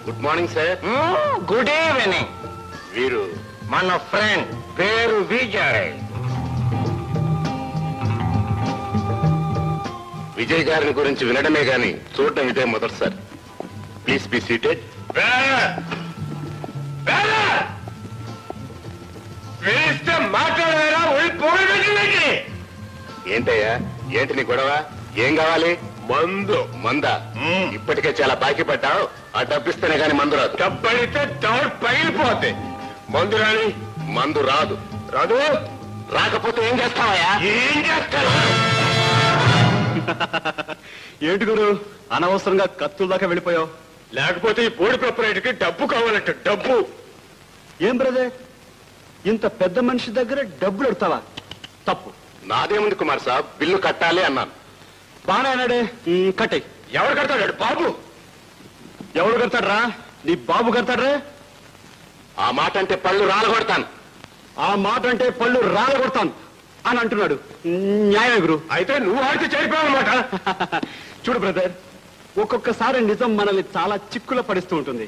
Good morning sir. Good evening. వీరు మన friend పేరు విజయ్. విజయ్ గారిని గురించి వినడమే గాని చూడడం ఇదే మొదటిసారి. Please be seated. మాట్లాడారా? ఏంటయ్యా, ఏంటి నీ గొడవ? ఏం కావాలి? మందు. మందా? ఇప్పటికే చాలా బాకీ పడ్డావు. ఆ డబ్బిస్తేనే గాని మందు రాదు. డబ్బడితే డౌట్ పగిలిపోతే మందు రాని. మందు రాదు. రాదు? రాకపోతే ఏం చేస్తావయ్యా? ఏం చేస్తాను? ఏంటి గురు అనవసరంగా కత్తుల దాకా వెళ్ళిపోయావు? లేకపోతే ఈ బోర్డు ప్రొపరేటర్కి డబ్బు కావాలంట. డబ్బు. ఏం బ్రదర్, ఇంత పెద్ద మనిషి దగ్గర డబ్బులు ఎడతావా? తప్పు. నాదేముంది కుమార్ సాబ్, బిల్లు కట్టాలి అన్నాను. బాగా అన్నాడే, కట్టే. ఎవరు కడతాడు? బాబు. ఎవడు కడతాడ్రా? నీ బాబు కడతాడ్రా? ఆ మాట అంటే పళ్ళు రాలగొడతాను. ఆ మాట అంటే పళ్ళు రాలగొడతాను అని అంటున్నాడు. న్యాయమే గురు. అయితే నువ్వు ఆడితే చేరిపోయావన్నమాట. చూడు బ్రదర్, ఒక్కొక్కసారి నిజం మనల్ని చాలా చిక్కుల పడిస్తూ ఉంటుంది.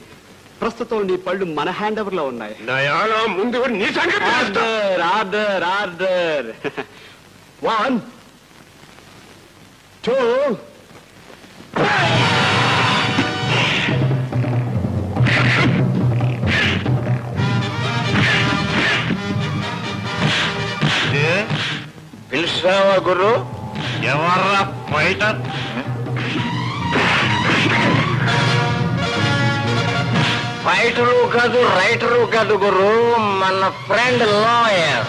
ప్రస్తుతం నీ పళ్ళు మన హ్యాండ్ ఓవర్ లో ఉన్నాయి. నయానా ముందు నీ సంగతి. Order order order. 1 2 పిలిచావా గురు? ఎవర్రా ఫైటర్? ఫైటరు కాదు, రైటరు కాదు గురు, మన ఫ్రెండ్ లాయర్.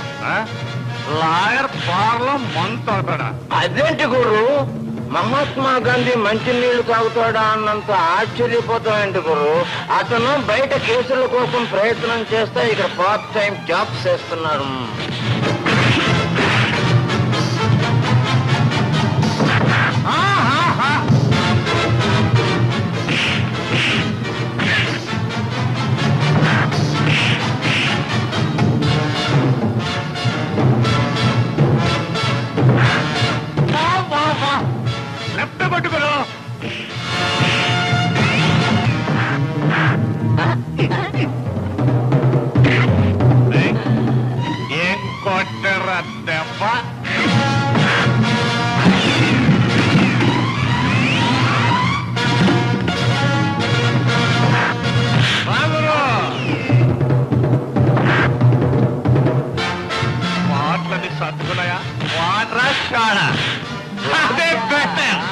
లాయర్ పార్లో మంతాడా? అదేంటి గురు, మహాత్మా గాంధీ మంచినీళ్లు తాగుతాడా అన్నంత ఆశ్చర్యపోతాయండి గురు. అతను బయట కేసుల కోసం ప్రయత్నం చేస్తే ఇక్కడ పార్ట్ టైం జాబ్స్ చేస్తున్నారు. లెఫ్ట్ పట్టుకోను. ఏం కొట్టరా దెబ్బ? వాట్లని సర్దుకున్నాయా? వాట్రా షాడా? అదే బెటర్.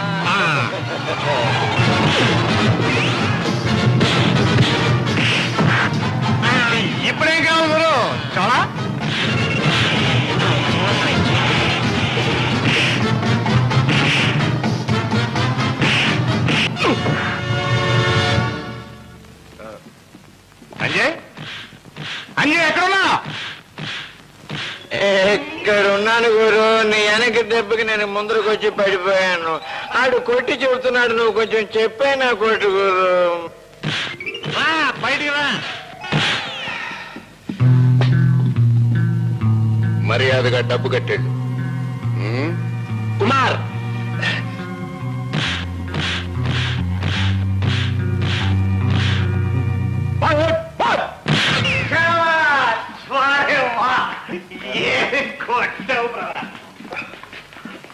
ఇప్పుడేం కావాలి గురు? చాలా అంజయ్, అంజయ్ ఎక్కడున్నా? ఎక్కడున్నాను గురు? నీ వెనక దెబ్బకి నేను ముందరకు వచ్చి పడిపోయాను. ఆడు కొట్టి చెబుతున్నాడు, నువ్వు కొంచెం చెప్పేనా కొట్టు గురు. బయటికి రా. మర్యాదగా డబ్బు కట్టాడు. కుమార్,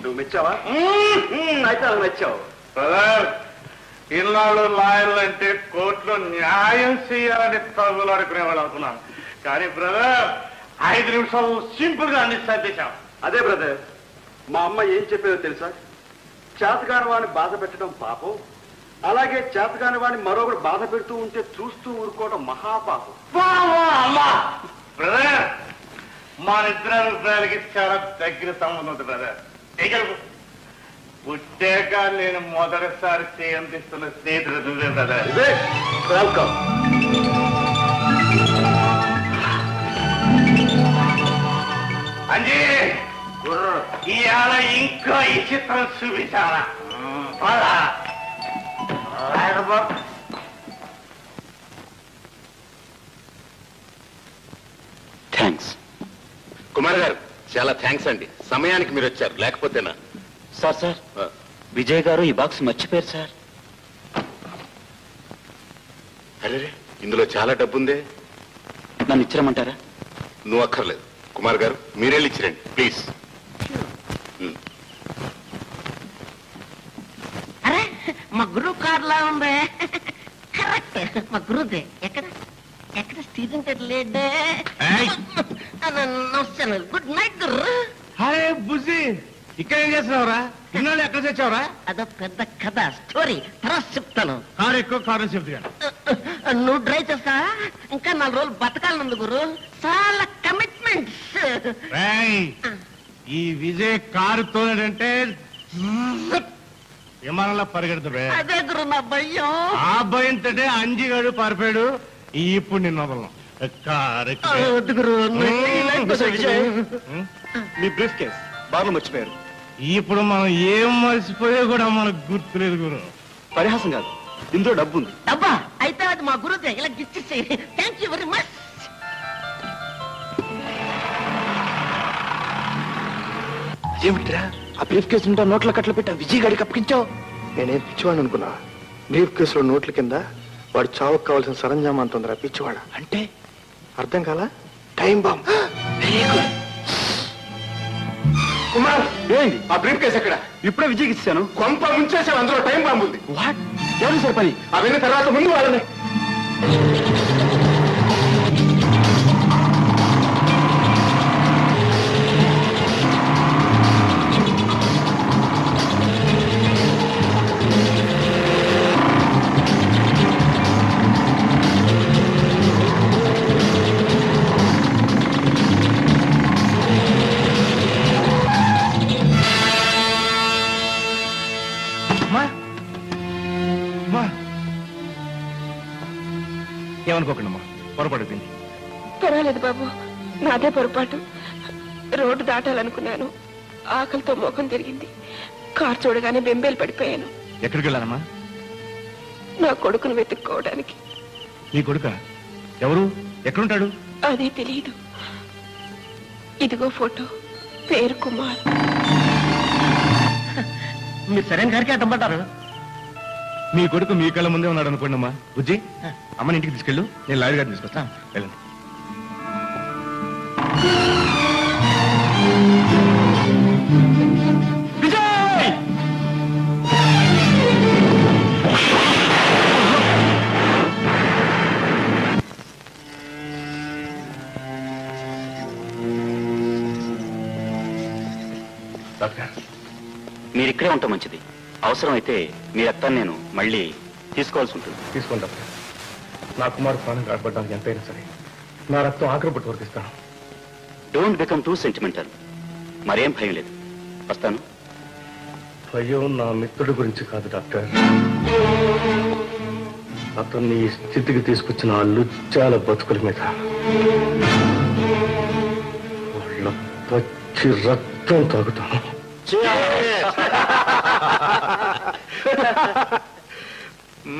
నువ్వు మెచ్చావా? అయితే అలా మెచ్చావు. ఇన్నాళ్ళు లాయర్లు అంటే కోర్టులో న్యాయం చేయాలని తగులు అనుకునేవాళ్ళు అనుకున్నాను. కానీ బ్రదర్ 5 నిమిషాలు సింపుల్ గా అన్ని సర్దేశాం. అదే బ్రదర్, మా అమ్మ ఏం చెప్పేదో తెలుసా? చేతకాని వాడిని బాధ పెట్టడం పాపం, అలాగే చేతకాని వాడిని మరొకరు బాధ పెడుతూ ఉంటే చూస్తూ ఊరుకోవడం మహాపాపం. బ్రదర్, మా నిద్ర అభిప్రాయాలకి చాలా దగ్గర సంబంధం ఉంది బ్రదర్. పుట్టాక నేను మొదటిసారి చేయందిస్తున్న స్నేహితుడు నువ్వే బ్రదర్. వెల్కమ్. అంజీ, ఇవాళ ఇంకా ఈ చిత్రం చూపించాలా? థ్యాంక్స్. కుమార్ గారు, చాలా థ్యాంక్స్ అండి. సమయానికి మీరు వచ్చారు, లేకపోతేనా? సార్ విజయ్ గారు ఈ బాక్స్ మర్చిపోయారు సార్. అరే ఇందులో చాలా డబ్బుందే. నన్ను ఇచ్చిరమంటారా? నువ్వు అక్కర్లేదు. కుమార్ గారు మీరెళ్ళి ఇచ్చిరండి ప్లీజ్. అరే మా గురువు కార్లా ఉంది. కరెక్ట్, మా గురువుదే. ఎక్కడ ఎక్కడ స్టీరింగ్ లేడే. నమస్తే, గుడ్ నైట్ గురు. అరే బుజ్జి, ఇక్కడ ఏం చేస్తున్నావురా? ఇన్నాళ్ళు ఎక్కడ తెచ్చావురా? అదో పెద్ద కథ, స్టోరీ తర్వాత చెప్తాను. కారు ఎక్కువ కారు చెప్తాను. నువ్వు డ్రైవ్ చేస్తా. ఇంకా 4 రోజులు బతకాలనుంది గురు. చాలా కమిట్మెంట్స్. ఈ విజయ్ కారు తోలంటే విమానంలో పరిగెడుతుడే. అదే గురు నా భయం. ఆ భయంతో అంజిగాడు పారిపోయాడు. ఇప్పుడు నిన్న వదలను. వద్దు గురు. విజయ్, మీ బ్రీఫ్ కేస్ బాగా మర్చిపోయారు. ఇప్పుడు మనం ఏం మర్చిపోయా కూడా మనకు గుర్తులేదు గురు. పరిహాసం కాదు, ఇందులో డబ్బు ఉంది. డబ్బా అయితే అది మా గురుదే. ఇలా గిచ్చేసి. Thank you very much. ఏమిట్రా ఆ బ్రీఫ్ కేసు ఉంటా నోట్ల కట్టలు పెట్టా విజయ్ గాడికి అప్పగించావు? నేనేం పిచ్చివాడిని అనుకున్నా? బ్రీఫ్ కేసులో నోట్ల కింద వాడు చావుకు కావాల్సిన సరంజామా అంటుందిరా పిచ్చివాడ. అంటే అర్థం కాలా? Time bomb. కుమార్ ఏంటి ఆ బ్రీఫ్ కేసు ఎక్కడ? ఇప్పుడే విజయ్కి ఇచ్చాను. కొంప ముంచేసావు, అందులో టైం బాంబు ఉంది. వాట్? ఎవరు సార్ పని? అవన్నీ తర్వాత ముందు వాళ్ళని. ఏమనుకోకండమ్మా, పొరపడుతుంది. పర్వాలేదు బాబు, నాదే పొరపాటు. రోడ్డు దాటాలనుకున్నాను, ఆకలితో మోకం తిరిగింది. కారు చూడగానే బెంబేలు పడిపోయాను. ఎక్కడికి వెళ్ళానమ్మా? నా కొడుకును వెతుక్కోవడానికి. నీ కొడుక? ఎవరు? ఎక్కడుంటాడు? అదే తెలియదు. ఇదిగో ఫోటో, పేరు కుమార్. మీరు సరైన గారికి అడ్డం పడ్డారు. మీ కొడుకు మీ కళ్ళ ముందే ఉన్నాడు అనుకోండి అమ్మా. బుజ్జి, అమ్మని ఇంటికి తీసుకెళ్ళు, నేను లాయర్ గారిని తీసుకొస్తా. వెళ్ళండి. డాక్టర్, మీరు ఇక్కడే ఉంటాం మంచిది. అవసరమైతే మీ రక్తాన్ని నేను మళ్ళీ తీసుకోవాల్సి ఉంటుంది. తీసుకోండి డాక్టర్. నా కుమారు ప్రాణం కాపాడడానికి ఎంతైనా సరే నా రక్తం ఆఖరి పట్టు వర్తిస్తాను. Don't become too sentimental. మరేం భయం లేదు. వస్తాను. భయం నా మిత్రుడి గురించి కాదు డాక్టర్, అతన్ని ఈ స్థితికి తీసుకొచ్చిన ఆ లుచ్చాల బతుకుల మీద. వాళ్ళ పచ్చి రక్తం తాగుతాను.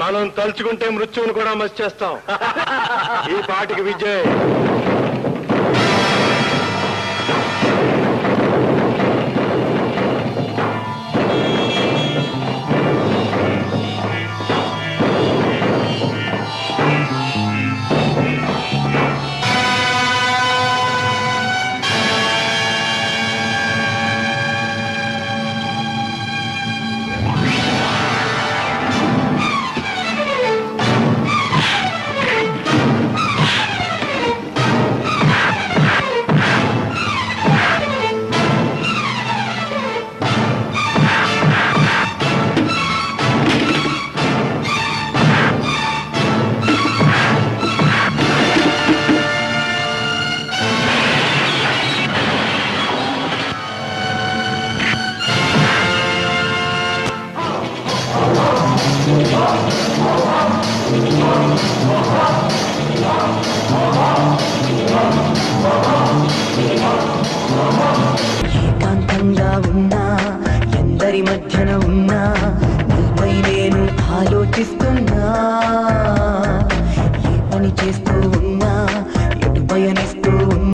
మనం తలుచుకుంటే మృత్యువును కూడా మసి చేస్తాం. ఈ పాటికి విజయ్ Oh,